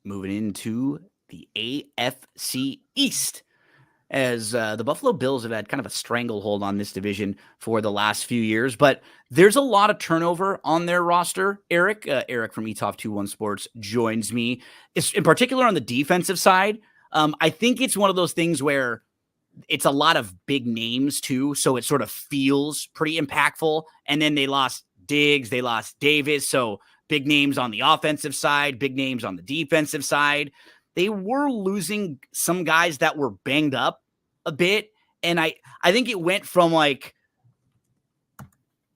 moving into the AFC East, as the Buffalo Bills have had kind of a stranglehold on this division for the last few years. But there's a lot of turnover on their roster. Erik from ETOF21 Sports joins me. It's, in particular on the defensive side. I think it's one of those things where it's a lot of big names too, so it sort of feels pretty impactful. And then they lost Diggs, they lost Davis, so big names on the offensive side, big names on the defensive side. They were losing some guys that were banged up a bit, and I think it went from like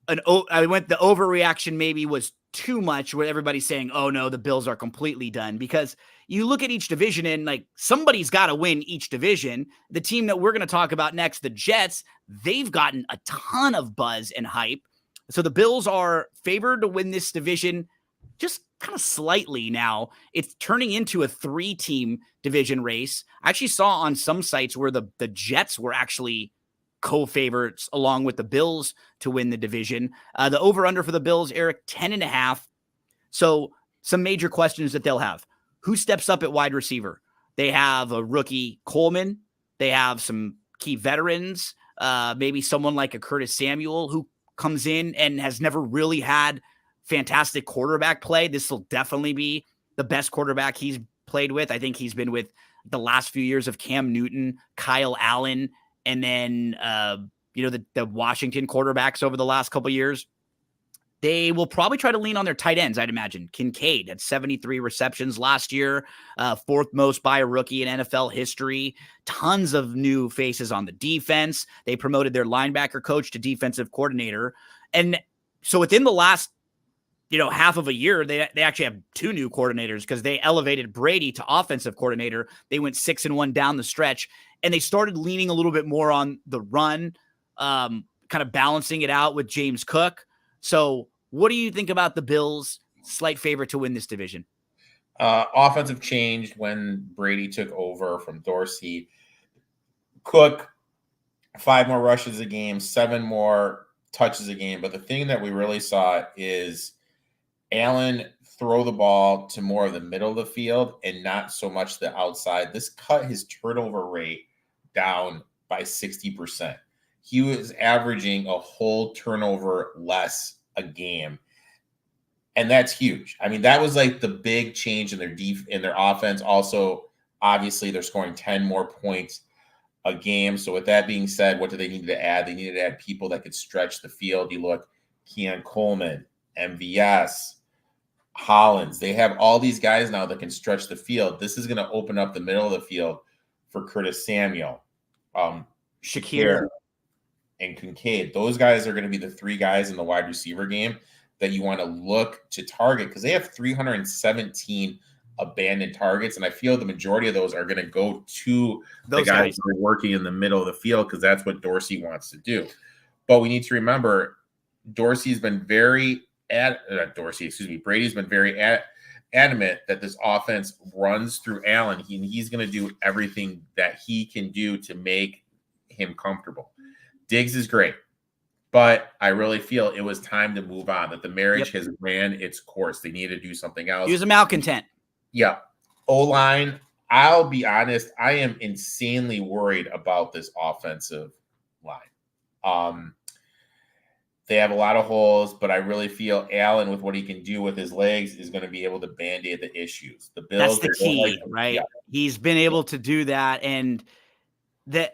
the overreaction maybe was too much, where everybody's saying, oh no, the Bills are completely done, because you look at each division and like somebody's got to win each division. The team that we're going to talk about next, the Jets, they've gotten a ton of buzz and hype. So the Bills are favored to win this division just kind of slightly now. It's turning into a 3-team division race. I actually saw on some sites where the Jets were actually co-favorites along with the Bills to win the division. The over-under for the Bills, Erik, 10.5. So some major questions that they'll have. Who steps up at wide receiver? They have a rookie Coleman. They have some key veterans, maybe someone like a Curtis Samuel who comes in and has never really had fantastic quarterback play. This will definitely be the best quarterback he's played with. I think he's been with the last few years of Cam Newton, Kyle Allen, and then, the Washington quarterbacks over the last couple of years. They will probably try to lean on their tight ends, I'd imagine. Kincaid had 73 receptions last year, fourth most by a rookie in NFL history. Tons of new faces on the defense. They promoted their linebacker coach to defensive coordinator. And so within the last, half of a year, they actually have 2 new coordinators, because they elevated Brady to offensive coordinator. They went 6-1 down the stretch, and they started leaning a little bit more on the run, kind of balancing it out with James Cook. So what do you think about the Bills' slight favorite to win this division? Offensive changed when Brady took over from Dorsey. Cook, 5 more rushes a game, 7 more touches a game. But the thing that we really saw is Allen throw the ball to more of the middle of the field and not so much the outside. This cut his turnover rate down by 60%. He was averaging a whole turnover less a game. And that's huge. I mean, that was like the big change in their offense. Also, obviously, they're scoring 10 more points a game. So with that being said, what do they need to add? They needed to add people that could stretch the field. You look, Keon Coleman, MVS, Hollins. They have all these guys now that can stretch the field. This is going to open up the middle of the field for Curtis Samuel, Shakir, and Kincaid. Those guys are going to be the 3 guys in the wide receiver game that you want to look to target, because they have 317 abandoned targets. And I feel the majority of those are going to go to the guys who are working in the middle of the field, because that's what Dorsey wants to do. But we need to remember, Brady's been very adamant that this offense runs through Allen. He's going to do everything that he can do to make him comfortable. Diggs is great, but I really feel it was time to move on, that the marriage has ran its course. They need to do something else. He was a malcontent. Yeah. O-line, I'll be honest, I am insanely worried about this offensive line. They have a lot of holes, but I really feel Allen, with what he can do with his legs, is going to be able to band-aid the issues. The Bills, that's the key, right? Yeah. He's been able to do that, and the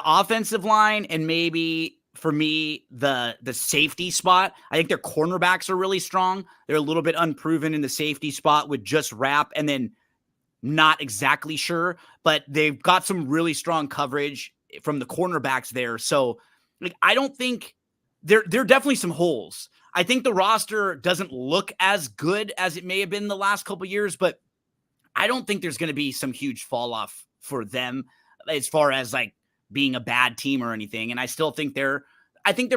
offensive line, and maybe for me the safety spot. I think their cornerbacks are really strong. They're a little bit unproven in the safety spot with just Rapp, and then not exactly sure, but they've got some really strong coverage from the cornerbacks there. So, I don't think. There are definitely some holes. I think the roster doesn't look as good as it may have been the last couple of years, but I don't think there's going to be some huge fall off for them as far as like being a bad team or anything. And I still think they're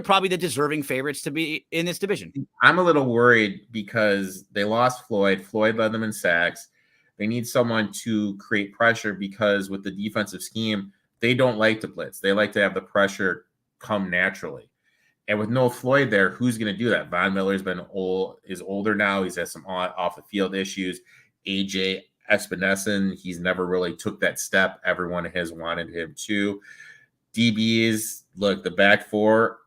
probably the deserving favorites to be in this division. I'm a little worried because they lost Floyd. Floyd led them in sacks. They need someone to create pressure, because with the defensive scheme, they don't like to blitz. They like to have the pressure come naturally. And with no Floyd there, who's going to do that? Von Miller's is older now. He's had some off the field issues. AJ Espinason, he's never really took that step. Everyone has wanted him to. DBs, look, the back four,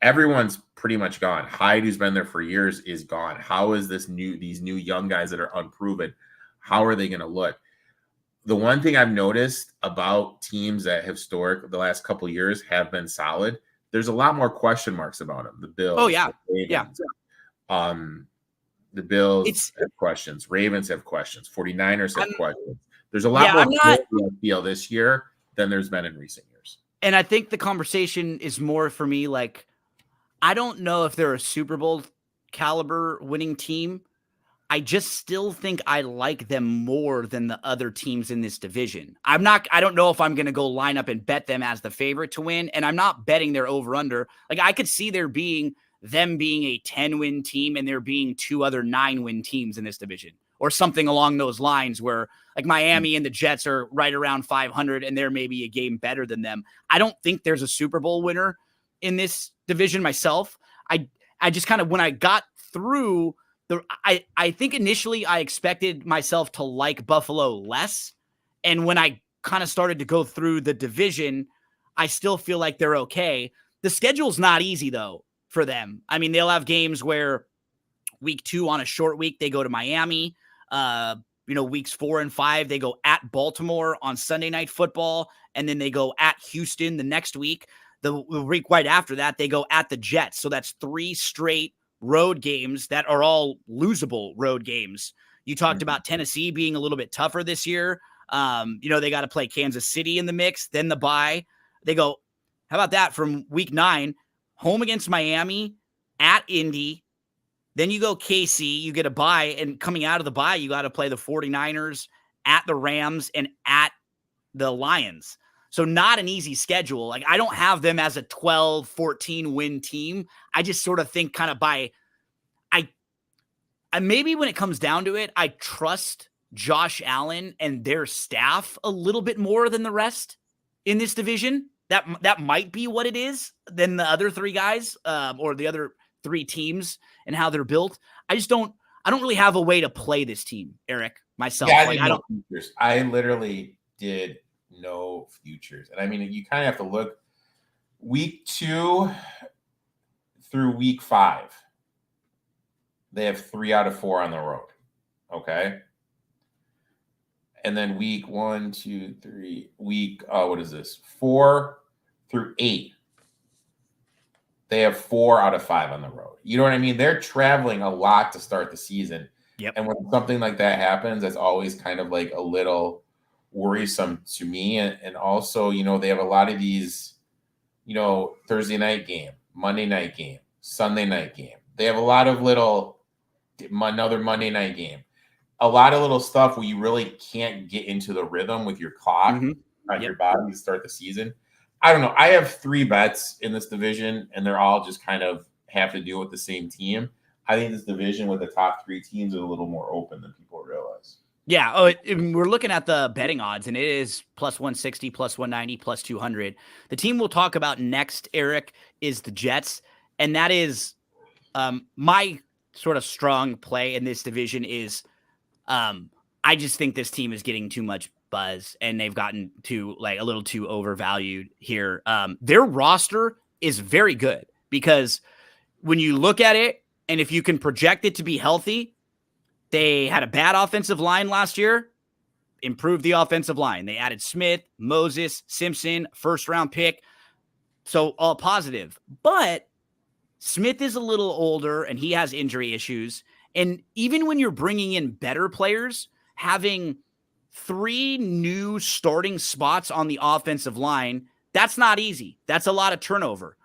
everyone's pretty much gone. Hyde, who's been there for years, is gone. How is these new young guys that are unproven, how are they going to look? The one thing I've noticed about teams that historic the last couple of years have been solid, there's a lot more question marks about them. The Bills, Oh yeah, the Ravens, the Bills have questions. Ravens have questions. 49ers have questions. There's a lot more I feel this year than there's been in recent years. And I think the conversation is more for me like, I don't know if they're a Super Bowl caliber winning team. I just still think I like them more than the other teams in this division. I don't know if I'm going to go line up and bet them as the favorite to win. And I'm not betting their over under. Like I could see them being a 10-win team and there being 2 other 9-win teams in this division or something along those lines where like Miami and the Jets are right around 500 and they're maybe a game better than them. I don't think there's a Super Bowl winner in this division myself. I just kind of, when I got through I think initially I expected myself to like Buffalo less. And when I kind of started to go through the division, I still feel like they're okay. The schedule's not easy though for them. I mean, they'll have games where week 2 on a short week, they go to Miami. Weeks 4 and 5, they go at Baltimore on Sunday Night Football. And then they go at Houston the next week. The week right after that, they go at the Jets. So that's 3 straight road games that are all losable road games. You talked about Tennessee being a little bit tougher this year. They got to play Kansas City in the mix, then the bye. They go, how about that from week 9, home against Miami, at Indy, then you go KC, you get a bye, and coming out of the bye, you got to play the 49ers, at the Rams, and at the Lions. So not an easy schedule. Like I don't have them as a 12, 14 win team. I just sort of think kind of I maybe when it comes down to it, I trust Josh Allen and their staff a little bit more than the rest in this division. That might be what it is than the other 3 guys or the other 3 teams and how they're built. I don't really have a way to play this team, Erik, myself. Yeah, I literally did no futures. And I mean, you kind of have to look week 2 through week 5. They have 3 out of 4 on the road. Okay. And then week 1, 2, 3, what is this? 4 through 8. They have 4 out of 5 on the road. You know what I mean? They're traveling a lot to start the season. Yep. And when something like that happens, that's always kind of like a little worrisome to me. And also, they have a lot of these, Thursday night game, Monday night game, Sunday night game. They have a lot of another Monday night game. A lot of little stuff where you really can't get into the rhythm with your clock on your body to start the season. I don't know. I have 3 bets in this division, and they're all just kind of have to deal with the same team. I think this division with the top 3 teams is a little more open than people realize. Yeah. We're looking at the betting odds, and it is plus 160, plus 190, plus 200. The team we'll talk about next, Erik, is the Jets. And that is my sort of strong play in this division is I just think this team is getting too much buzz, and they've gotten a little too overvalued here. Their roster is very good because when you look at it, and if you can project it to be healthy, they had a bad offensive line last year, improved the offensive line. They added Smith, Moses, Simpson, first-round pick. So all positive. But Smith is a little older, and he has injury issues. And even when you're bringing in better players, having 3 new starting spots on the offensive line, that's not easy. That's a lot of turnover.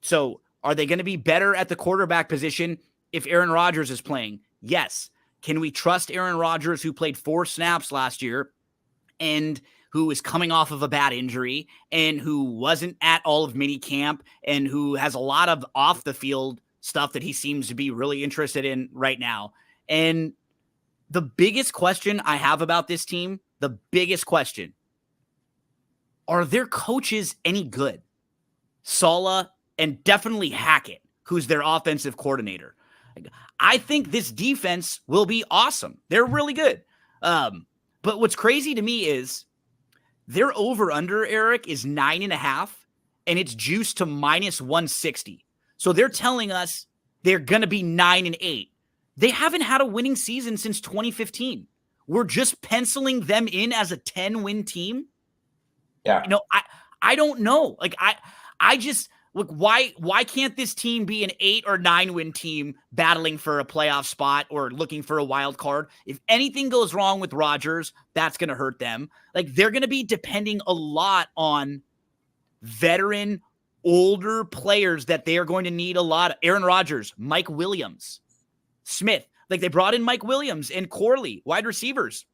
So are they going to be better at the quarterback position if Aaron Rodgers is playing? Yes. Can we trust Aaron Rodgers, who played 4 snaps last year and who is coming off of a bad injury and who wasn't at all of mini camp and who has a lot of off the field stuff that he seems to be really interested in right now? And the biggest question I have about this team, are their coaches any good? Saleh and definitely Hackett, who's their offensive coordinator. I think this defense will be awesome. They're really good. But what's crazy to me is their over-under, Eric, is 9.5, and it's juiced to -160. So they're telling us they're going to be 9-8. They haven't had a winning season since 2015. We're just penciling them in as a 10-win team. Yeah. I don't know. Like, I just look, why can't this team be an 8 or 9-win team battling for a playoff spot or looking for a wild card? If anything goes wrong with Rodgers, that's going to hurt them. Like, they're going to be depending a lot on veteran, older players that they are going to need a lot of. Aaron Rodgers, Mike Williams, Smith. Like, they brought in Mike Williams and Corley, wide receivers.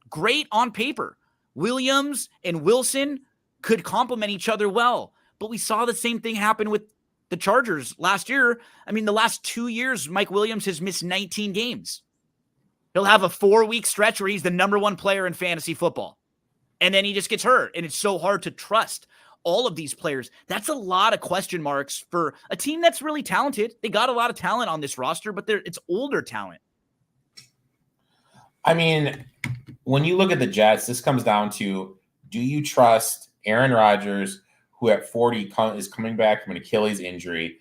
Great on paper. Williams and Wilson could complement each other well. But we saw the same thing happen with the Chargers last year. I mean, the last 2 years, Mike Williams has missed 19 games. He'll have a 4-week stretch where he's the number 1 player in fantasy football. And then he just gets hurt. And it's so hard to trust all of these players. That's a lot of question marks for a team that's really talented. They got a lot of talent on this roster, but it's older talent. I mean, when you look at the Jets, this comes down to, do you trust Aaron Rodgers, who at 40 is coming back from an Achilles injury,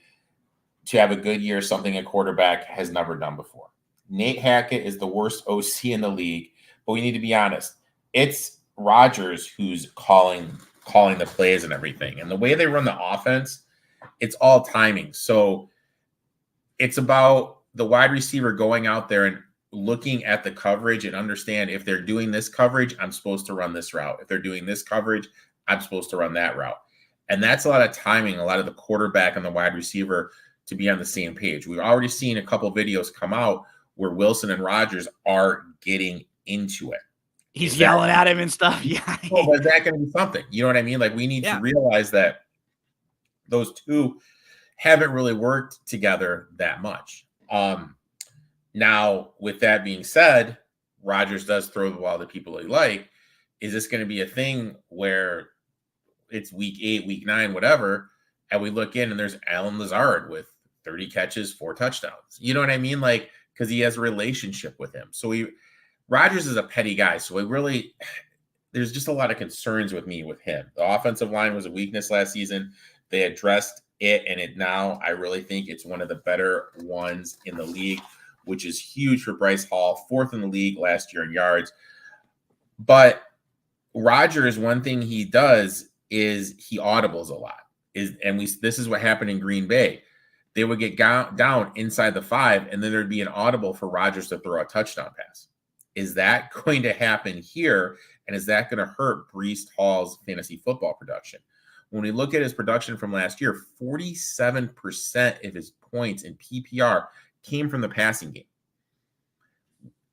to have a good year, something a quarterback has never done before? Nate Hackett is the worst OC in the league, but we need to be honest. It's Rodgers who's calling the plays and everything. And the way they run the offense, it's all timing. So it's about the wide receiver going out there and looking at the coverage and understand, if they're doing this coverage, I'm supposed to run this route. If they're doing this coverage, I'm supposed to run that route. And that's a lot of timing, a lot of the quarterback and the wide receiver to be on the same page. We've already seen a couple videos come out where Wilson and Rodgers are getting into it. He's yelling at him and stuff. Yeah. Oh, but is that going to be something? You know what I mean? Like, we need to realize that those two haven't really worked together that much. Now, with that being said, Rodgers does throw the ball to people he like. Is this going to be a thing where it's week 8, week 9, whatever, and we look in and there's Allen Lazard with 30 catches, 4 touchdowns? You know what I mean? Like, because he has a relationship with him. So Rodgers is a petty guy. So there's just a lot of concerns with me with him. The offensive line was a weakness last season. They addressed it, and now I really think it's one of the better ones in the league, which is huge for Bryce Hall, 4th in the league last year in yards. But Rodgers, one thing he does is he audibles a lot. This is what happened in Green Bay. They would get down inside the 5, and then there'd be an audible for Rodgers to throw a touchdown pass. Is that going to happen here? And is that going to hurt Breece Hall's fantasy football production? When we look at his production from last year, 47% of his points in PPR came from the passing game.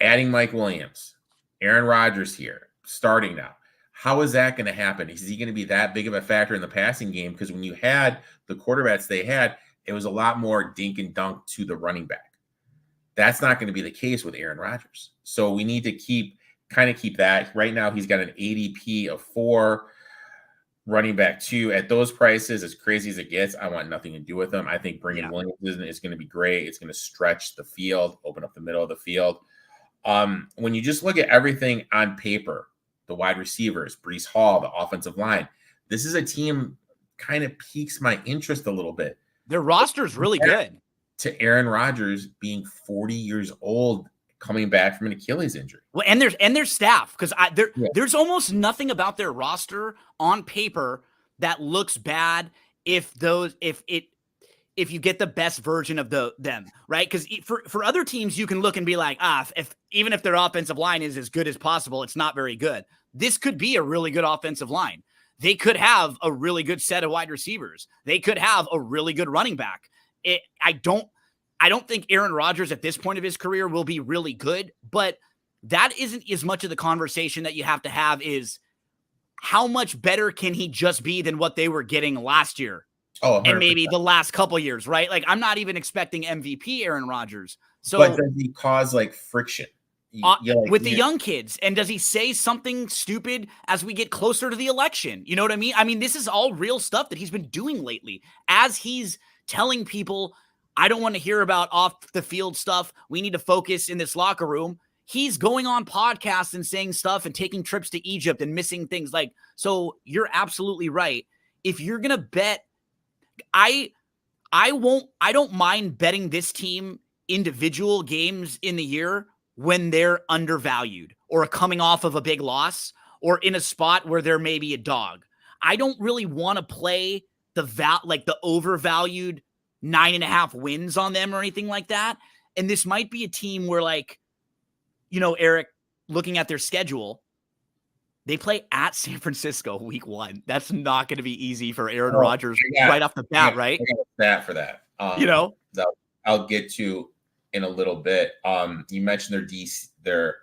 Adding Mike Williams, Aaron Rodgers here, starting now. How is that going to happen? Is he going to be that big of a factor in the passing game? Because when you had the quarterbacks they had, it was a lot more dink and dunk to the running back. That's not going to be the case with Aaron Rodgers. So we need to keep that. Right now, he's got an ADP of 4, running back 2. At those prices, as crazy as it gets, I want nothing to do with them. I think bringing Williams is going to be great. It's going to stretch the field, open up the middle of the field. When you just look at everything on paper, the wide receivers, Breece Hall, the offensive line, this is a team kind of piques my interest a little bit. Their roster is really good. To Aaron Rodgers being 40 years old, coming back from an Achilles injury. Well, and their staff, because there's almost nothing about their roster on paper that looks bad if you get the best version of them, right? Because for other teams, you can look and be like, even if their offensive line is as good as possible, it's not very good. This could be a really good offensive line. They could have a really good set of wide receivers. They could have a really good running back. I don't think Aaron Rodgers at this point of his career will be really good, but that isn't as much of the conversation that you have to have is how much better can he just be than what they were getting last year? Oh, 100%. And maybe the last couple years, right? Like, I'm not even expecting MVP Aaron Rodgers. So, but does he cause like friction with the young kids? And does he say something stupid as we get closer to the election? You know what I mean? I mean, this is all real stuff that he's been doing lately as he's telling people I don't want to hear about off the field stuff. We need to focus in this locker room. He's going on podcasts and saying stuff and taking trips to Egypt and missing things. Like, so you're absolutely right. If you're going to bet, I don't mind betting this team individual games in the year when they're undervalued or coming off of a big loss or in a spot where they're maybe a dog. I don't really want to play the overvalued 9.5 wins on them or anything like that. And this might be a team where, like, you know, Erik, looking at their schedule, they play at San Francisco week 1. That's not going to be easy for Aaron Rodgers right off the bat, right? I got a stat for that. You know, I'll get to in a little bit. You mentioned their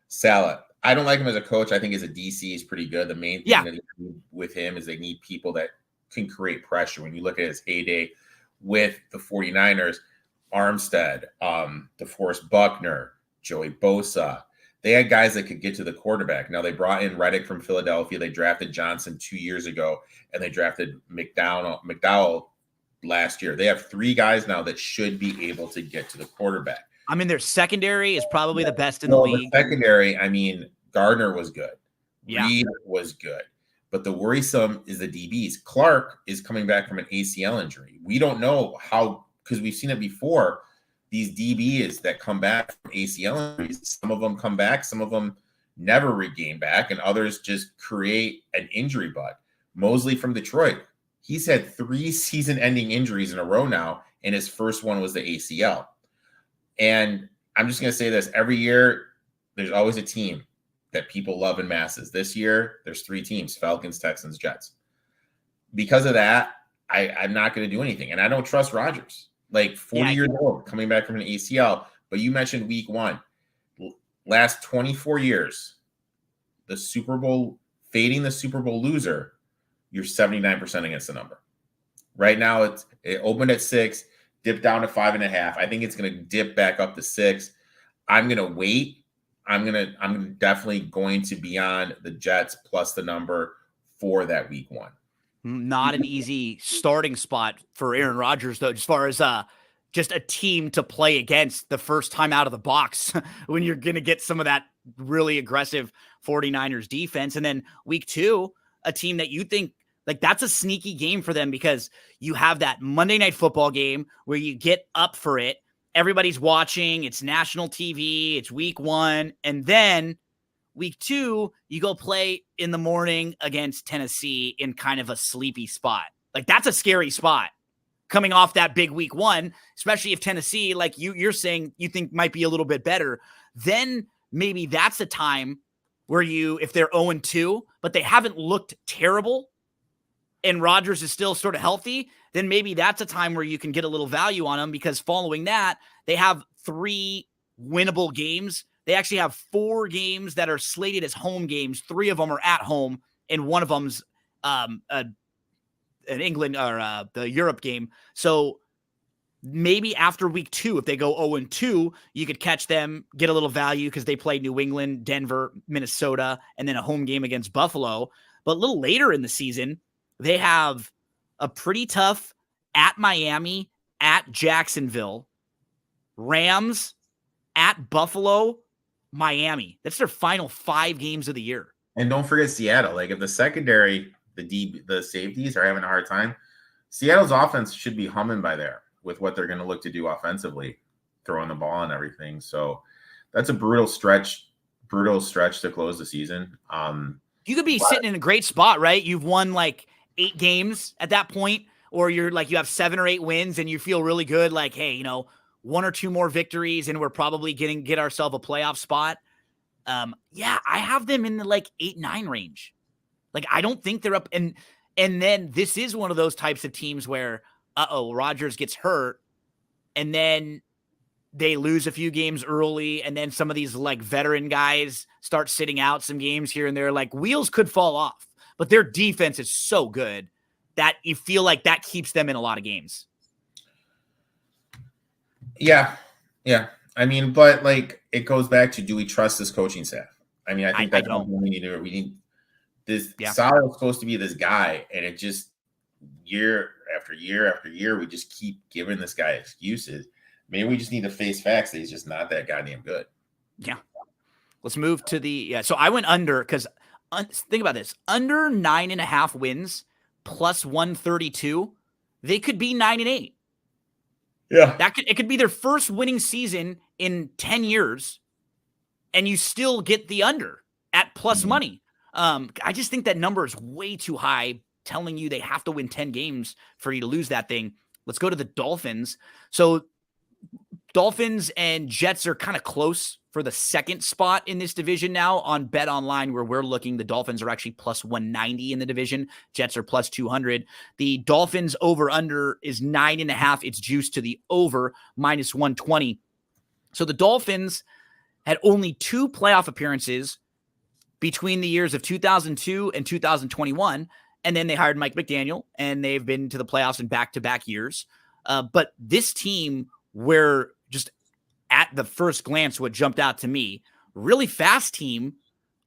Saleh. I don't like him as a coach. I think as a DC, he's pretty good. The main thing that they need with him is they need people that can create pressure. When you look at his heyday with the 49ers, Armstead, DeForest Buckner, Joey Bosa, they had guys that could get to the quarterback. Now, they brought in Reddick from Philadelphia. They drafted Johnson 2 years ago, and they drafted McDowell last year. They have 3 guys now that should be able to get to the quarterback. I mean, their secondary is probably the best in the league. The secondary, I mean, Gardner was good. Reed was good. But the worrisome is the DBs. Clark is coming back from an ACL injury. We don't know how, because we've seen it before, these DBs that come back from ACL injuries, some of them come back, some of them never regain back, and others just create an injury bug. Mosley from Detroit, he's had 3 season-ending injuries in a row now, and his first one was the ACL. And I'm just going to say this. Every year, there's always a team that people love in masses. This year, there's 3 teams: Falcons, Texans, Jets. Because of that, I'm not going to do anything. And I don't trust Rodgers. Like 40 years old, coming back from an ACL. But you mentioned week 1. Last 24 years, the Super Bowl, fading the Super Bowl loser, you're 79% against the number. Right now, it opened at 6, dipped down to 5.5. I think it's going to dip back up to 6. I'm going to wait. I'm definitely going to be on the Jets plus the number for that week 1. Not an easy starting spot for Aaron Rodgers, though, as far as just a team to play against the first time out of the box when you're going to get some of that really aggressive 49ers defense. And then week 2, a team that you think, like, that's a sneaky game for them because you have that Monday Night Football game where you get up for it. Everybody's watching. It's national TV. It's week 1. And then week 2, you go play in the morning against Tennessee in kind of a sleepy spot. Like, that's a scary spot coming off that big week 1, especially if Tennessee, like you're saying, you think might be a little bit better. Then maybe that's a time where if they're 0-2, but they haven't looked terrible and Rodgers is still sort of healthy, then maybe that's a time where you can get a little value on them, because following that, they have 3 winnable games. They actually have 4 games that are slated as home games. 3 of them are at home, and one of them's an England or the Europe game. So maybe after week 2, if they go 0-2, you could catch them, get a little value because they play New England, Denver, Minnesota, and then a home game against Buffalo. But a little later in the season, they have a pretty tough at Miami, at Jacksonville, Rams, at Buffalo, Miami. That's their final 5 games of the year. And don't forget Seattle. Like, if the secondary, the safeties are having a hard time, Seattle's offense should be humming by there with what they're going to look to do offensively, throwing the ball and everything. So that's a brutal stretch to close the season. You could be sitting in a great spot, right? You've won like 8 games at that point, or you're like, you have 7 or 8 wins and you feel really good. Like, hey, 1 or 2 more victories and we're probably get ourselves a playoff spot. I have them in the like 8-9 range. Like, I don't think they're up. And then this is one of those types of teams where, Rodgers gets hurt and then they lose a few games early. And then some of these like veteran guys start sitting out some games here and there. Like, wheels could fall off, but their defense is so good that you feel like that keeps them in a lot of games. Yeah. I mean, but like, it goes back to, do we trust this coaching staff? I mean, I think that's something we need this. Saleh is supposed to be this guy, and it just, year after year after year, we just keep giving this guy excuses. Maybe we just need to face facts that he's just not that goddamn good. Yeah. Let's move to so I went under because think about this. Under 9.5 wins plus 132, they could be 9-8. Yeah. It could be their first winning season in 10 years, and you still get the under at plus money. I just think that number is way too high, telling you they have to win 10 games for you to lose that thing. Let's go to the Dolphins. So Dolphins and Jets are kind of close for the second spot in this division now on Bet Online, where we're looking. The Dolphins are actually plus 190 in the division. Jets are plus 200. The Dolphins over-under is 9.5. It's juiced to the over, minus 120. So the Dolphins had only 2 playoff appearances between the years of 2002 and 2021, and then they hired Mike McDaniel, and they've been to the playoffs in back-to-back years. But this team, where just at the first glance, what jumped out to me, really fast team,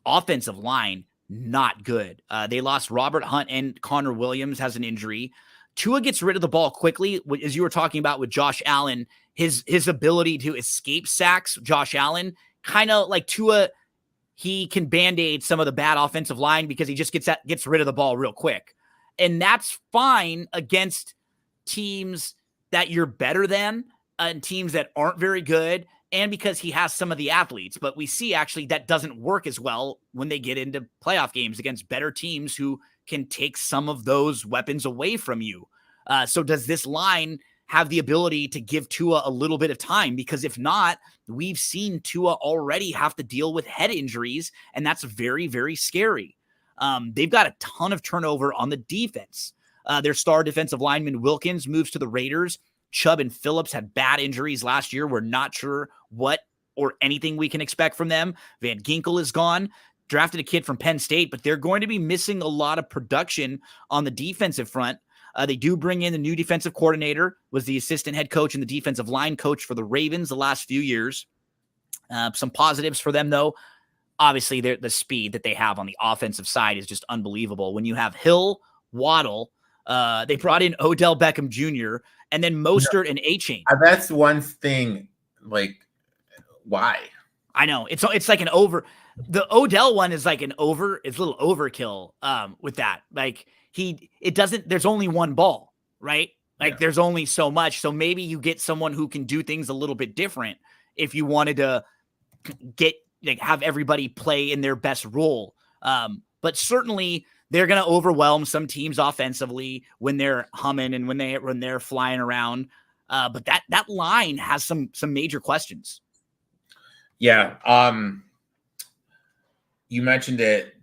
offensive line, not good. They lost Robert Hunt, and Connor Williams has an injury. Tua gets rid of the ball quickly, as you were talking about with Josh Allen, his ability to escape sacks. Josh Allen, kind of like Tua, he can band-aid some of the bad offensive line because he just gets rid of the ball real quick. And that's fine against teams that you're better than, and teams that aren't very good, and because he has some of the athletes. But we see actually that doesn't work as well when they get into playoff games against better teams who can take some of those weapons away from you. So does this line have the ability to give Tua a little bit of time? Because if not, we've seen Tua already have to deal with head injuries, and that's very, very scary. They've got a ton of turnover on the defense. Their star defensive lineman Wilkins moves to the Raiders. Chubb and Phillips had bad injuries last year. We're not sure what or anything we can expect from them. Van Ginkel is gone. Drafted a kid from Penn State, but they're going to be missing a lot of production on the defensive front. They do bring in the new defensive coordinator, was the assistant head coach and the defensive line coach for the Ravens the last few years. Some positives for them, though. Obviously, the speed that they have on the offensive side is just unbelievable. When you have Hill, Waddle, they brought in Odell Beckham Jr., and then Mostert and A-Chain. That's one thing, like, why? I know. It's like an over. The Odell one is like an over. It's a little overkill with that. Like, there's only one ball, right? Like, there's only so much. So maybe you get someone who can do things a little bit different if you wanted to have everybody play in their best role. But certainly they're going to overwhelm some teams offensively when they're humming and when they're flying around. But that line has some major questions. Yeah. You mentioned it.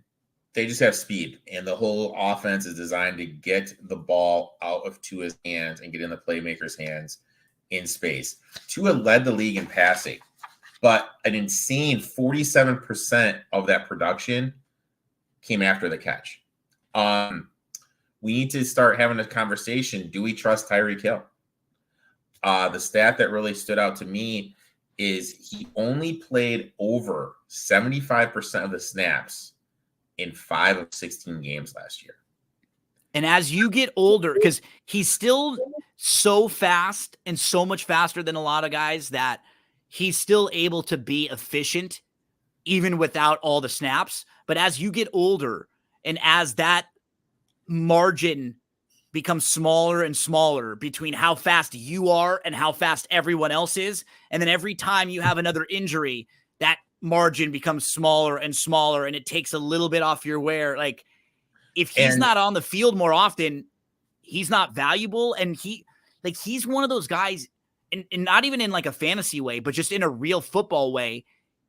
They just have speed, and the whole offense is designed to get the ball out of Tua's hands and get in the playmaker's hands in space. Tua led the league in passing, but an insane 47% of that production came after the catch. We need to start having a conversation. Do we trust Tyreek Hill? The stat that really stood out to me is he only played over 75% of the snaps in 5 of 16 games last year. And as you get older, because he's still so fast and so much faster than a lot of guys that he's still able to be efficient even without all the snaps. But as you get older and as that margin becomes smaller and smaller between how fast you are and how fast everyone else is, and then every time you have another injury, that margin becomes smaller and smaller, and it takes a little bit off your wear. Like, if he's not on the field more often, he's not valuable. And he's one of those guys, and not even in like a fantasy way, but just in a real football way,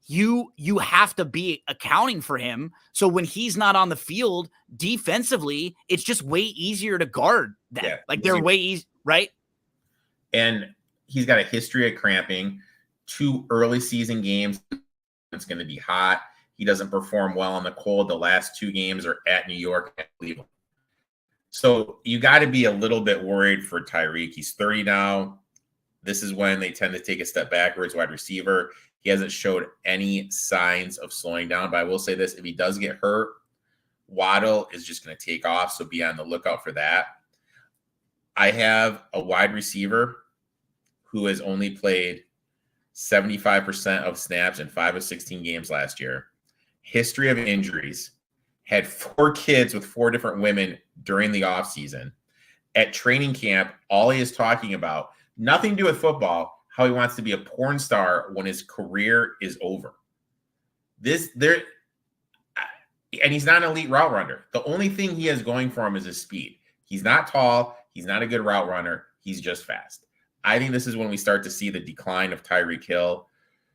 you have to be accounting for him. So when he's not on the field defensively, it's just way easier to guard them. Yeah, like, they're way easy, right? And he's got a history of cramping. 2 early season games, it's going to be hot. He doesn't perform well in the cold. The last 2 games are at New York and Cleveland. So you got to be a little bit worried for Tyreek. He's 30 now. This is when they tend to take a step backwards, wide receiver. He hasn't showed any signs of slowing down. But I will say this, if he does get hurt, Waddle is just going to take off. So be on the lookout for that. I have a wide receiver who has only played 75% of snaps in 5 of 16 games last year. History of injuries. Had 4 kids with 4 different women during the offseason. At training camp, all he is talking about, nothing to do with football, how he wants to be a porn star when his career is over. And he's not an elite route runner. The only thing he has going for him is his speed. He's not tall. He's not a good route runner. He's just fast. I think this is when we start to see the decline of Tyreek Hill.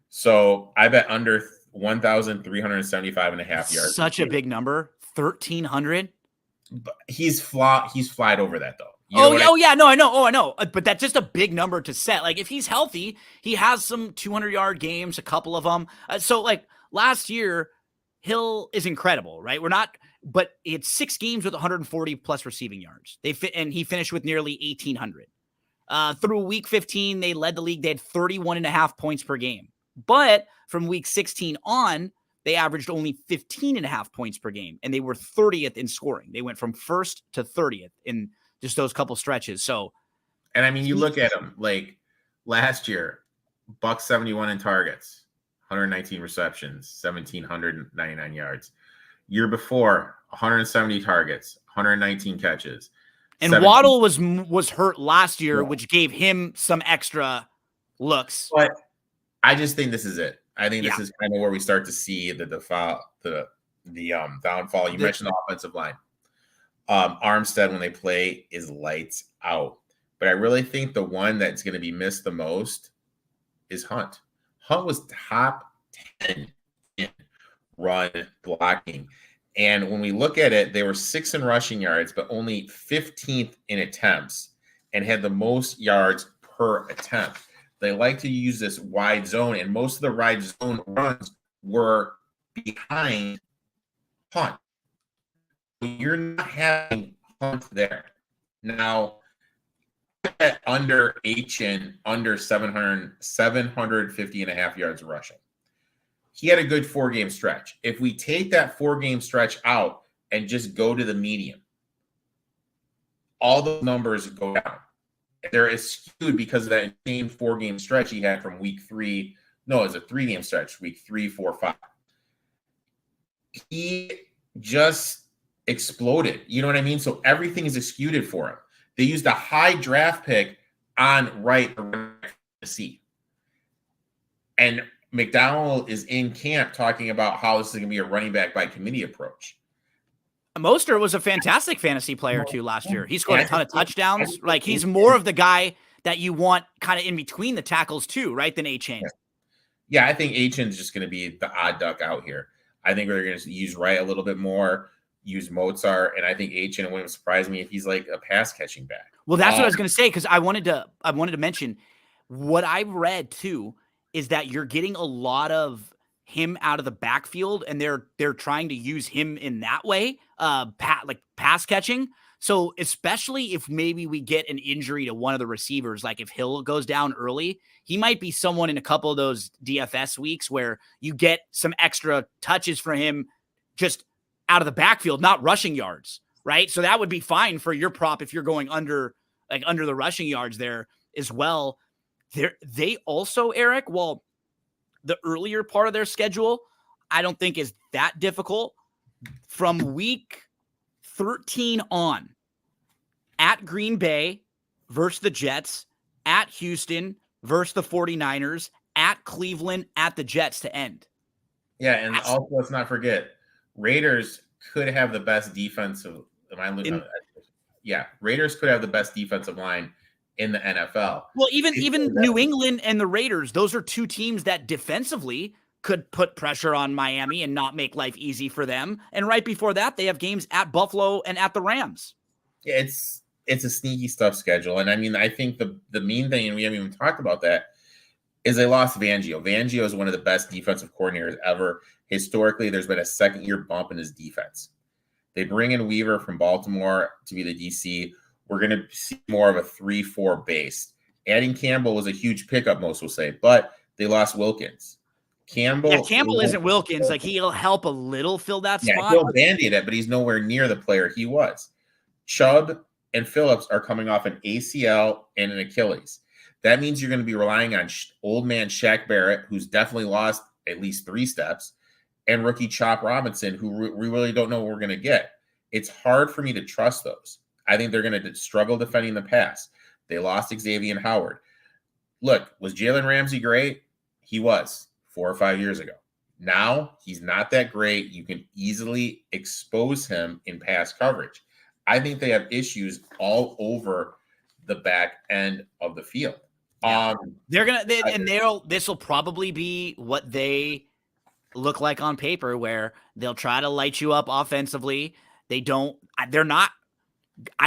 So I bet under 1,375 and a half yards. Such a big number. 1,300. But he's flied over that though. Yeah, no, I know. But that's just a big number to set. Like if he's healthy, he has some 200-yard games, a couple of them. So like last year, Hill is incredible, right? But he had 6 games with 140 plus receiving yards. And he finished with nearly 1,800. Through week 15, they led the league. They had 31.5 points per game. But from week 16 on, they averaged only 15.5 points per game, and they were 30th in scoring. They went from 1st to 30th in just those couple stretches. So, and I mean, you look at him like last year, $171 in targets, 119 receptions, 1,799 yards. Year before, 170 targets, 119 catches. And 17. Waddle was hurt last year, which gave him some extra looks. But I just think this is it. I think this is kind of where we start to see the downfall. You mentioned the offensive line. Armstead, when they play, is lights out. But I really think the one that's going to be missed the most is Hunt. Hunt was top 10 in run blocking. And when we look at it, they were 6th in rushing yards, but only 15th in attempts and had the most yards per attempt. They like to use this wide zone, and most of the wide zone runs were behind Hunt. You're not having Hunt there. Now, at under H&, under 750 and a half yards rushing. He had a good 4-game stretch. If we take that 4-game stretch out and just go to the median, all those numbers go down. They're skewed because of that same 4-game stretch he had from week 3. No, it's a 3-game stretch, week 3, 4, 5. He just exploded. You know what I mean? So everything is skewed for him. They used a high draft pick on right to see. And McDowell is in camp talking about how this is going to be a running back by committee approach. Mostert was a fantastic fantasy player too last year. He scored a ton of touchdowns. Like he's more of the guy that you want kind of in between the tackles too, right? Than A-Chain. Yeah, I think A-Chain is just going to be the odd duck out here. I think we're going to use Wright a little bit more, use Mozart, and I think A-Chain wouldn't surprise me if he's like a pass catching back. Well, that's what I was going to say because I wanted to mention what I've read too is that you're getting a lot of him out of the backfield, and they're trying to use him in that way, like pass catching. So especially if maybe we get an injury to one of the receivers, like if Hill goes down early, he might be someone in a couple of those DFS weeks where you get some extra touches for him just out of the backfield, not rushing yards, right? So that would be fine for your prop if you're going under the rushing yards there as well. They also, Eric, well, the earlier part of their schedule, I don't think is that difficult. From week 13 on, at Green Bay versus the Jets, at Houston versus the 49ers, at Cleveland, at the Jets to end. Yeah, and also let's not forget, Raiders could have the best defensive. Raiders could have the best defensive line in the NFL. Well, even New England and the Raiders, those are two teams that defensively could put pressure on Miami and not make life easy for them. And right before that, they have games at Buffalo and at the Rams. Yeah, it's a sneaky stuff schedule. And I mean, I think the mean thing, and we haven't even talked about that, is they lost Fangio. Fangio is one of the best defensive coordinators ever. Historically, there's been a second-year bump in his defense. They bring in Weaver from Baltimore to be the DC. We're going to see more of a 3-4 base. Adding Campbell was a huge pickup, most will say, but they lost Wilkins. Campbell isn't Wilkins. Like, he'll help a little fill that spot. He'll band-aid it, but he's nowhere near the player he was. Chubb and Phillips are coming off an ACL and an Achilles. That means you're going to be relying on old man Shaq Barrett, who's definitely lost at least 3 steps, and rookie Chop Robinson, who we really don't know what we're going to get. It's hard for me to trust those. I think they're going to struggle defending the pass. They lost Xavier Howard. Look, was Jalen Ramsey great? He was 4 or 5 years ago. Now he's not that great. You can easily expose him in pass coverage. I think they have issues all over the back end of the field. Yeah. This will probably be what they look like on paper, where they'll try to light you up offensively. I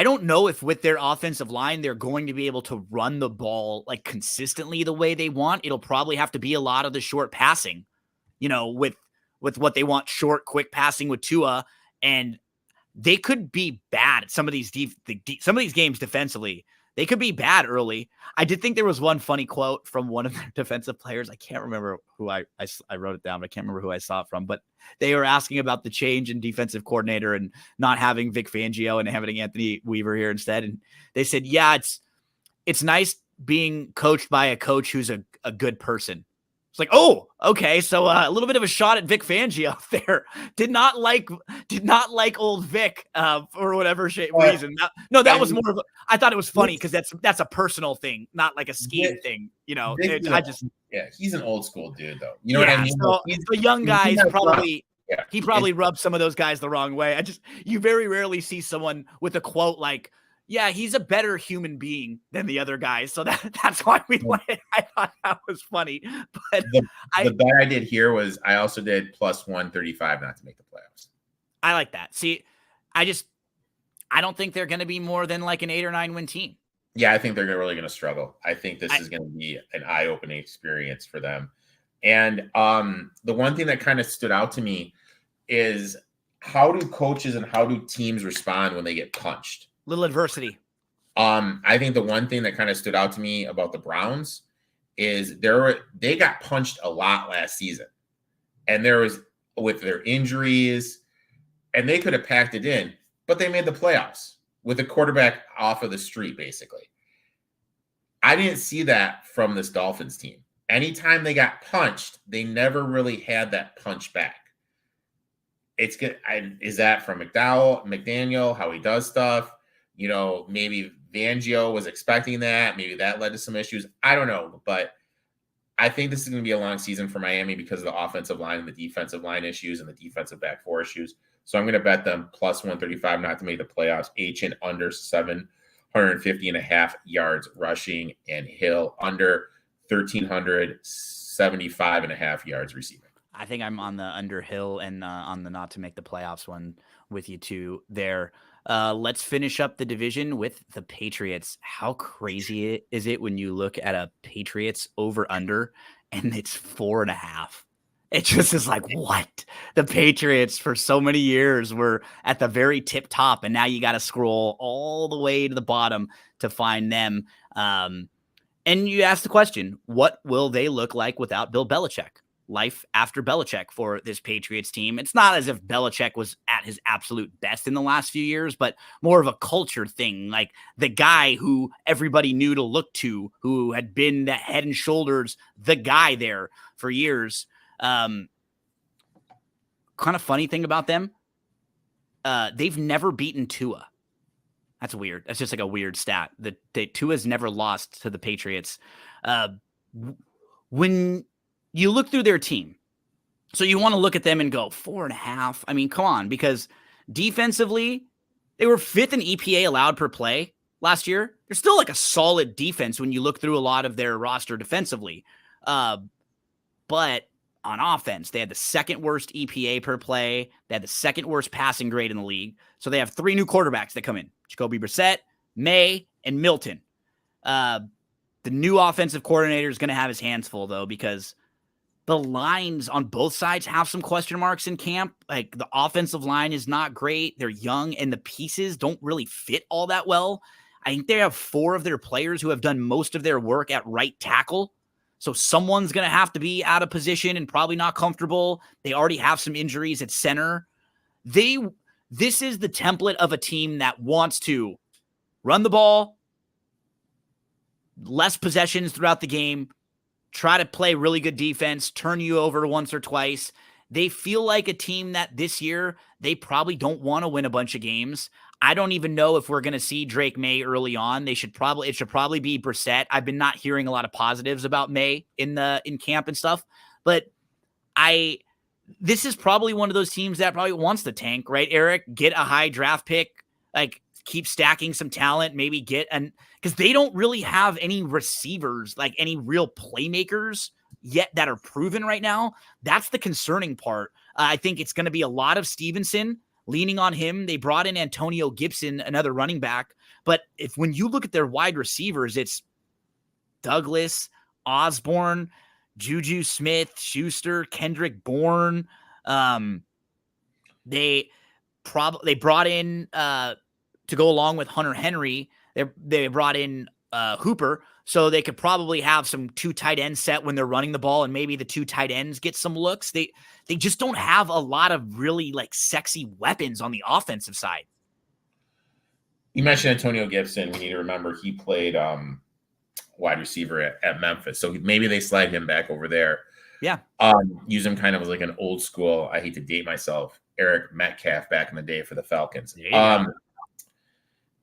don't know if with their offensive line, they're going to be able to run the ball like consistently the way they want. It'll probably have to be a lot of the short passing, with what they want, short, quick passing with Tua. And they could be bad at some of these games defensively. They could be bad early. I did think there was one funny quote from one of their defensive players. I can't remember who I wrote it down, but I can't remember who I saw it from. But they were asking about the change in defensive coordinator and not having Vic Fangio and having Anthony Weaver here instead. And they said, yeah, it's nice being coached by a coach who's a good person. It's like, oh, okay. So a little bit of a shot at Vic Fangio there. Did not like old Vic for whatever reason. That was more of I thought it was funny because that's a personal thing, not like a scheme thing. He's an old school dude though. You know what I mean? So the young guys he probably rubbed some of those guys the wrong way. You very rarely see someone with a quote like, yeah, he's a better human being than the other guys. So that's why we went. I thought that was funny. But the bet I did here was I also did plus 135 not to make the playoffs. I like that. See, I don't think they're going to be more than like an 8 or 9 win team. Yeah, I think they're really going to struggle. I think this is going to be an eye-opening experience for them. And the one thing that kind of stood out to me is how do coaches and how do teams respond when they get punched? Little adversity. I think the one thing that kind of stood out to me about the Browns is they got punched a lot last season. And there was with their injuries, and they could have packed it in, but they made the playoffs with a quarterback off of the street, basically. I didn't see that from this Dolphins team. Anytime they got punched, they never really had that punch back. It's good. Is that from McDaniel, how he does stuff? Maybe Fangio was expecting that. Maybe that led to some issues. I don't know. But I think this is going to be a long season for Miami because of the offensive line and the defensive line issues and the defensive back 4 issues. So I'm going to bet them plus 135 not to make the playoffs. H&, under 750.5 yards rushing, and Hill under 1,375.5 yards receiving. I think I'm on the under Hill and on the not to make the playoffs one with you two there. Let's finish up the division with the Patriots. How crazy is it when you look at a Patriots over under and it's 4.5? It just is like, what? The Patriots for so many years were at the very tip top, and now you got to scroll all the way to the bottom to find them. And you ask the question, what will they look like without Bill Belichick? Life after Belichick for this Patriots team. It's not as if Belichick was at his absolute best in the last few years, but more of a culture thing. Like the guy who everybody knew to look to, who had been the head and shoulders, the guy there for years. Kind of funny thing about them. They've never beaten Tua. That's weird. That's just like a weird stat that Tua's never lost to the Patriots. When you look through their team, so you want to look at them and go 4.5. I mean, come on, because defensively, they were 5th in EPA allowed per play last year. They're still like a solid defense when you look through a lot of their roster defensively. But on offense, they had the 2nd worst EPA per play. They had the 2nd worst passing grade in the league. So they have 3 new quarterbacks that come in: Jacoby Brissett, May, and Milton. The new offensive coordinator is going to have his hands full, though, because the lines on both sides have some question marks in camp. Like the offensive line is not great. They're young, and the pieces don't really fit all that well. I think they have 4 of their players who have done most of their work at right tackle. So someone's going to have to be out of position and probably not comfortable. They already have some injuries at center. This is the template of a team that wants to run the ball, less possessions throughout the game, try to play really good defense, turn you over once or twice. They feel like a team that this year, they probably don't want to win a bunch of games. I don't even know if we're going to see Drake May early on. It should probably be Brissett. I've been not hearing a lot of positives about May in camp and stuff, but this is probably one of those teams that probably wants to tank, right, Erik? Get a high draft pick, like keep stacking some talent, maybe because they don't really have any receivers, like any real playmakers yet that are proven right now. That's the concerning part. I think it's going to be a lot of Stevenson leaning on him. They brought in Antonio Gibson, another running back. But when you look at their wide receivers, it's Douglas, Osborne, Juju Smith, Schuster, Kendrick Bourne. They brought in to go along with Hunter Henry. They brought in Hooper, so they could probably have some 2 tight ends set when they're running the ball, and maybe the 2 tight ends get some looks. They just don't have a lot of really like sexy weapons on the offensive side. You mentioned Antonio Gibson. We need to remember he played wide receiver at Memphis, so maybe they slide him back over there. Yeah, use him kind of as like an old school. I hate to date myself, Eric Metcalf back in the day for the Falcons.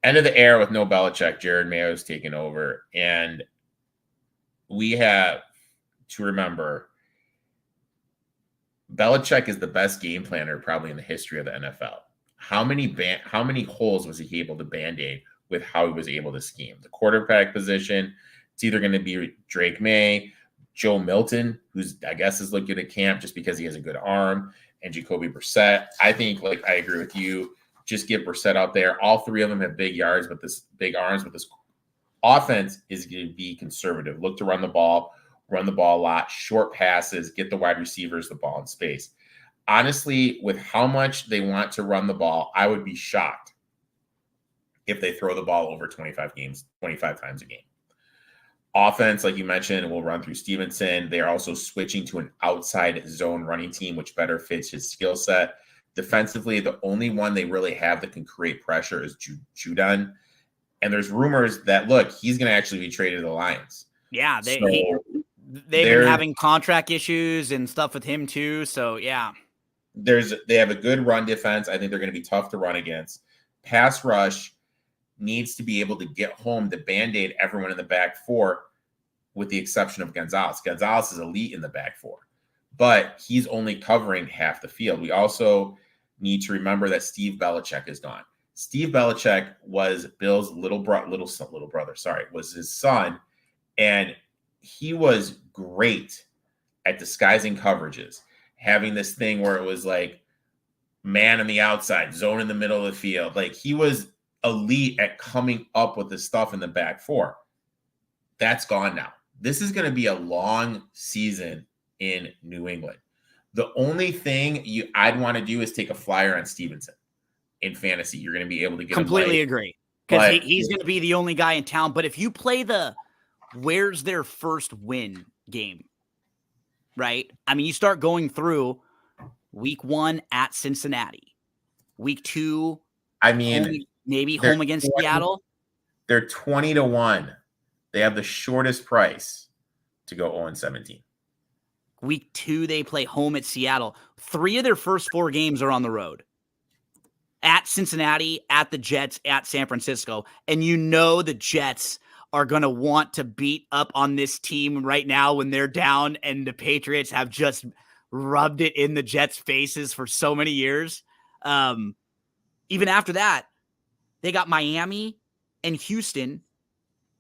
End of the era with no Belichick, Jared Mayo's taken over, and we have to remember Belichick is the best game planner probably in the history of the NFL. How many holes was he able to band-aid with how he was able to scheme? The quarterback position, it's either going to be Drake May, Joe Milton, who's I guess is looking at camp just because he has a good arm, and Jacoby Brissett. I think, like, I agree with you. Just get Brissett out there. All 3 of them have big yards, but big arms. But this offense is going to be conservative. Look to run the ball a lot, short passes, get the wide receivers the ball in space. Honestly, with how much they want to run the ball, I would be shocked if they throw the ball over 25 times a game. Offense, like you mentioned, will run through Stevenson. They are also switching to an outside zone running team, which better fits his skill set. Defensively, the only one they really have that can create pressure is Judon. And there's rumors that, look, he's going to actually be traded to the Lions. Yeah, they've been having contract issues and stuff with him too. So, yeah. They have a good run defense. I think they're going to be tough to run against. Pass rush needs to be able to get home to Band-Aid everyone in the back 4, with the exception of Gonzalez. Gonzalez is elite in the back 4, but he's only covering half the field. We also need to remember that Steve Belichick is gone. Steve Belichick was Bill's little brother, was his son, and he was great at disguising coverages, having this thing where it was like man on the outside, zone in the middle of the field. Like, he was elite at coming up with the stuff in the back 4. That's gone now. This is going to be a long season in New England. The only thing I'd want to do is take a flyer on Stevenson in fantasy. You're going to be able to get completely agree, because he's going to be the only guy in town. But if you play where's their first win game, right? I mean, you start going through week 1 at Cincinnati, week 2. I mean, home against Seattle. They're 20-1. They have the shortest price to go 0-17. Week 2, they play home at Seattle. 3 of their first 4 games are on the road. At Cincinnati, at the Jets, at San Francisco. And you know the Jets are going to want to beat up on this team right now when they're down, and the Patriots have just rubbed it in the Jets' faces for so many years. Even after that, they got Miami and Houston,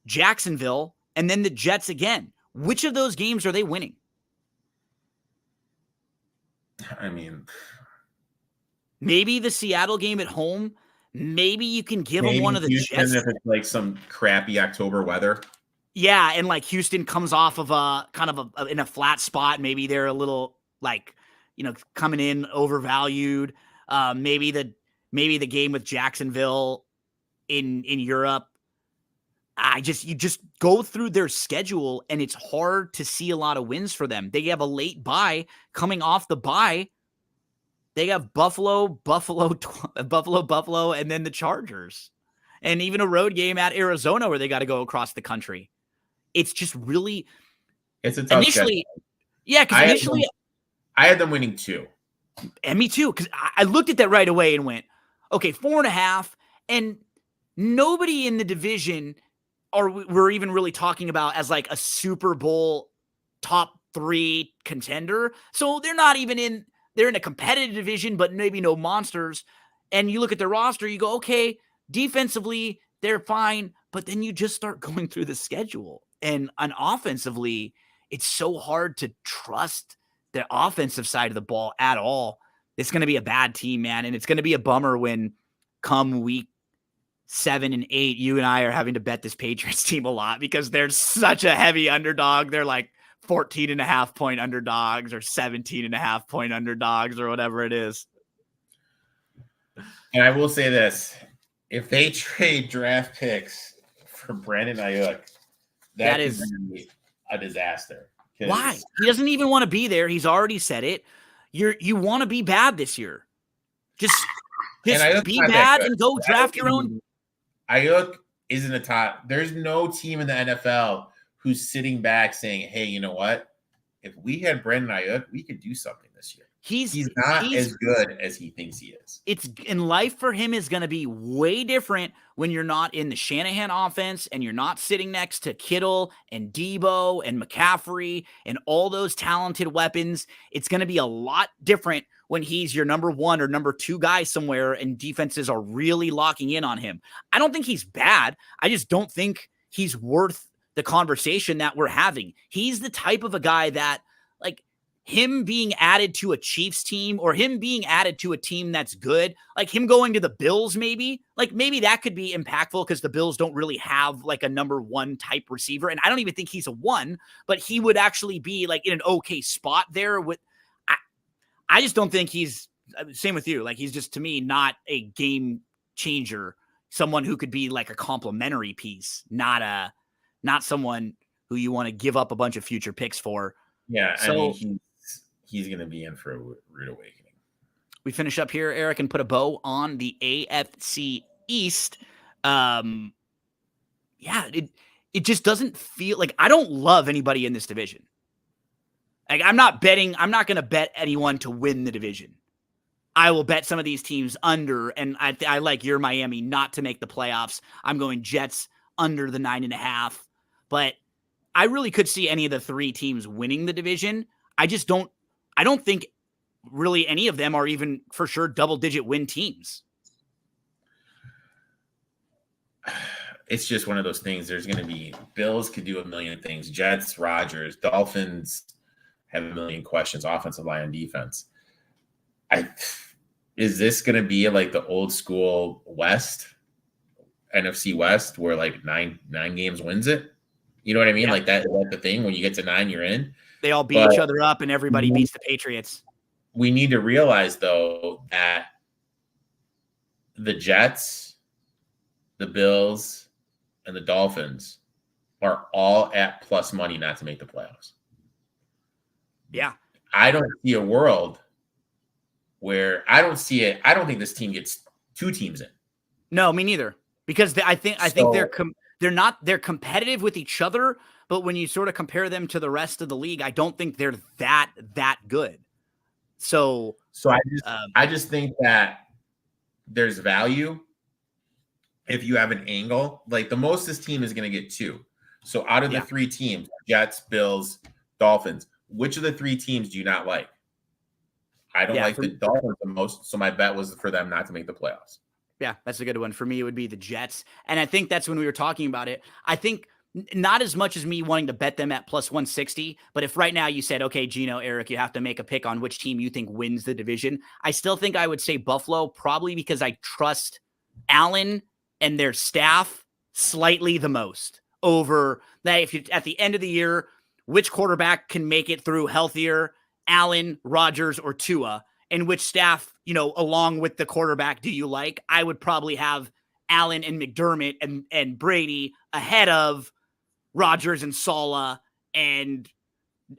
Jacksonville, and then the Jets again. Which of those games are they winning? I mean, maybe the Seattle game at home. Maybe you can give them one of the Jets. If it's like some crappy October weather. Yeah, and like Houston comes off of in a flat spot. Maybe they're a little coming in overvalued. Maybe the game with Jacksonville in Europe. You just go through their schedule, and it's hard to see a lot of wins for them. They have a late bye. Coming off the bye, they have Buffalo, and then the Chargers. and even a road game at Arizona where they got to go across the country. It's just really it's a tough initially, schedule. yeah, because initially I had them winning 2. And me too, because I looked at that right away and went, okay, 4.5, and nobody in the division we're even really talking about as like a Super Bowl top 3 contender. So they're not even they're in a competitive division, but maybe no monsters. And you look at their roster, you go, okay, defensively, they're fine. But then you just start going through the schedule. And offensively, it's so hard to trust the offensive side of the ball at all. It's going to be a bad team, man. And it's going to be a bummer when come week 7 and 8, you and I are having to bet this Patriots team a lot because they're such a heavy underdog. They're like 14.5 point underdogs or 17.5 point underdogs or whatever it is. And I will say this, if they trade draft picks for Brandon Ayuk, that is going to be a disaster. Why? He doesn't even want to be there. He's already said it. You want to be bad this year. Just be bad and go draft your own. Ayuk isn't a top. There's no team in the NFL who's sitting back saying, hey, you know what? If we had Brandon Ayuk, we could do something this year. He's not as good as he thinks he is. It's in life for him is going to be way different when you're not in the Shanahan offense and you're not sitting next to Kittle and Debo and McCaffrey and all those talented weapons. It's going to be a lot different when he's your number 1 or number 2 guy somewhere and defenses are really locking in on him. I don't think he's bad. I just don't think he's worth the conversation that we're having. He's the type of a guy that, like, him being added to a Chiefs team or him being added to a team that's good, like him going to the Bills, maybe that could be impactful because the Bills don't really have like a number 1 type receiver. And I don't even think he's a 1, but he would actually be like in an okay spot there with, I just don't think he's same with you. Like he's just, to me, not a game changer, someone who could be like a complementary piece, not someone who you want to give up a bunch of future picks for. Yeah. So, I mean, he's going to be in for a rude awakening. We finish up here, Eric, and put a bow on the AFC East. It just doesn't feel like, I don't love anybody in this division. Like I'm not going to bet anyone to win the division. I will bet some of these teams under, and I like your Miami not to make the playoffs. I'm going Jets under the 9.5, but I really could see any of the 3 teams winning the division. I don't think really any of them are even for sure double-digit win teams. It's just one of those things. There's going to be Bills could do a million things. Jets, Rodgers, Dolphins have a million questions. Offensive line and defense. Is this going to be like the old school West, NFC West, where like nine games wins it? You know what I mean? Yeah. Like that, like the thing when you get to 9, you're in. They all beat each other up and everybody beats the Patriots. We need to realize, though, that the Jets, the Bills, and the Dolphins are all at plus money not to make the playoffs. Yeah. I don't see a world where I don't think this team gets 2 teams in. No, me neither. Because I think they're competitive with each other, but when you sort of compare them to the rest of the league, I don't think they're that good. So I just think that there's value if you have an angle. Like the most this team is going to get 2. So out of the 3 teams, Jets, Bills, Dolphins, which of the 3 teams do you not like? I don't like the Dolphins the most, so my bet was for them not to make the playoffs. Yeah, that's a good one. For me, it would be the Jets. And I think that's when we were talking about it. I think not as much as me wanting to bet them at plus 160, but if right now you said, okay, Gino, Eric, you have to make a pick on which team you think wins the division, I still think I would say Buffalo, probably because I trust Allen and their staff slightly the most over that. If you at the end of the year, which quarterback can make it through healthier, Allen, Rodgers, or Tua, and which staff, along with the quarterback do you like? I would probably have Allen and McDermott and Brady ahead of Rodgers and Saleh and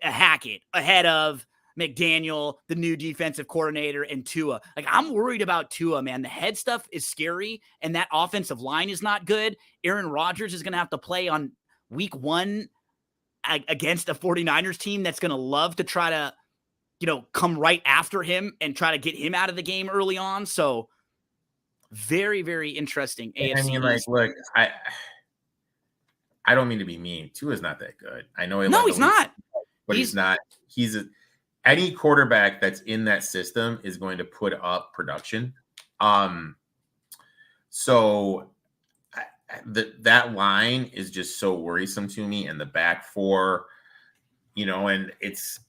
Hackett, ahead of McDaniel, the new defensive coordinator, and Tua. Like, I'm worried about Tua, man. The head stuff is scary, and that offensive line is not good. Aaron Rodgers is going to have to play on week 1 against a 49ers team that's going to love to try to, come right after him and try to get him out of the game early on. So very, very interesting. AFC I mean, like, East. look, I don't mean to be mean. Tua's not that good. I know he's not. But he's not. Any quarterback that's in that system is going to put up production. So that line is just so worrisome to me, and the back four, and it's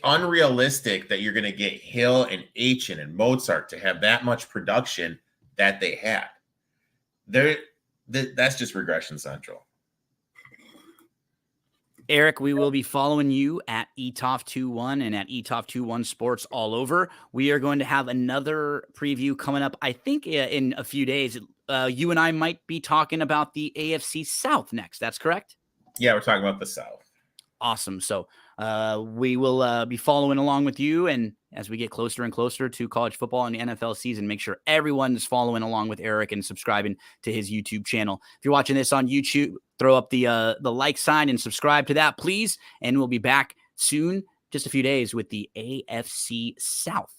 unrealistic that you're going to get Hill and Achen and Mozart to have that much production that they had. That's just regression central. Erik, we will be following you at ETOF21 and at ETOF21 Sports all over. We are going to have another preview coming up, I think, in a few days. You and I might be talking about the AFC South next. That's correct? Yeah, we're talking about the South. Awesome. So we will be following along with you. And as we get closer and closer to college football and the NFL season, make sure everyone is following along with Erik and subscribing to his YouTube channel. If you're watching this on YouTube, throw up the like sign and subscribe to that, please. And we'll be back soon, just a few days, with the AFC South.